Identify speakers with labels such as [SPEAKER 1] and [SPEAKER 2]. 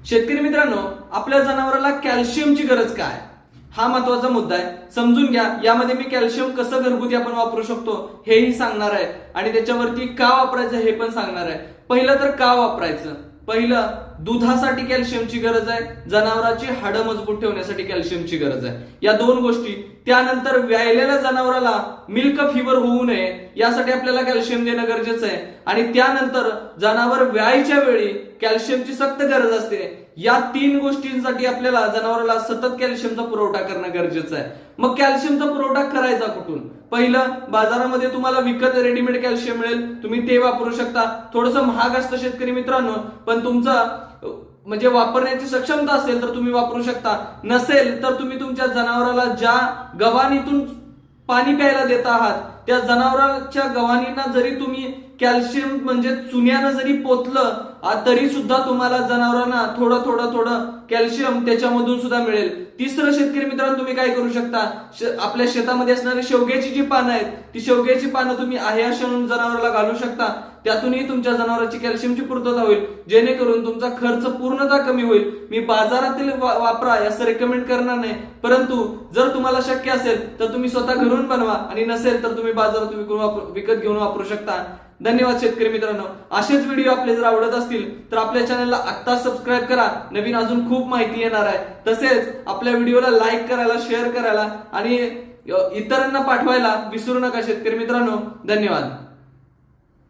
[SPEAKER 1] शेतकरी मित्रांनो, आपल्या जनावराला कॅल्शियमची गरज काय, हा महत्वाचा मुद्दा आहे. समजून घ्या. यामध्ये मी कॅल्शियम कसं घरगुती आपण वापरू शकतो हेही सांगणार आहे आणि त्याच्यावरती का वापरायचं हे पण सांगणार आहे. पहिलं तर का वापरायचं. पहिलं, दुधासाठी कॅल्शियमची गरज आहे, जनावरांची हाडं मजबूत ठेवण्यासाठी कॅल्शियमची गरज आहे, या दोन गोष्टी. त्यानंतर व्यायलेल्या जनावराला मिल्क फीवर होऊ नये यासाठी आपल्याला कॅल्शियम देणं गरजेचं आहे. आणि त्यानंतर जनावर व्यायच्या वेळी कॅल्शियमची सक्त गरज असते. या तीन गोष्टींसाठी आपल्याला जनावराला सतत कॅल्शियमचा पुरवठा करणं गरजेचं आहे. मग कॅल्शियमचा पुरवठा करायचा कुठून? पहिलं, बाजारामध्ये तुम्हाला विकत रेडीमेड कॅल्शियम मिळेल, तुम्ही ते वापरू शकता. थोडंसं महाग असतं शेतकरी मित्रांनो, पण तुमचा म्हणजे वापरण्याची सक्षमता असेल तर तुम्ही वापरू शकता. नसेल तर तुम्ही तुमच्या जनावराला ज्या गव्हाणीतून पाणी प्यायला देत आहात त्या जनावरांच्या गव्हाणींना जरी तुम्ही कॅल्शियम म्हणजे चुन्यानं जरी पोतलं तरी सुद्धा तुम्हाला जनावरांना थोडं कॅल्शियम त्याच्यामधून सुद्धा मिळेल. तिसरं शेतकरी मित्रांनो, तुम्ही काय करू शकता, आपल्या शेतामध्ये असणारी शेवग्याची जी पानं आहेत ती शेवग्याची पानं तुम्ही आहार म्हणून जनावराला घालू शकता. त्यातूनही तुमच्या जनावरांची कॅल्शियमची पूर्तता होईल, जेणेकरून तुमचा खर्च पूर्णतः कमी होईल. मी बाजारातील वापरा असं रेकमेंड करणार नाही, परंतु जर तुम्हाला शक्य असेल तर तुम्ही स्वतः घरून बनवा आणि नसेल तर तुम्ही बाजारात विकत घेऊन वापरू शकता. धन्यवाद शेतकरी मित्रांनो. असेच व्हिडिओ आपले जर आवडत असतील तर आपल्या चॅनलला आत्ता सबस्क्राईब करा. नवीन अजून खूप माहिती येणार आहे. तसेच आपल्या व्हिडिओला लाईक करायला, शेअर करायला आणि इतरांना पाठवायला विसरू नका शेतकरी मित्रांनो. धन्यवाद.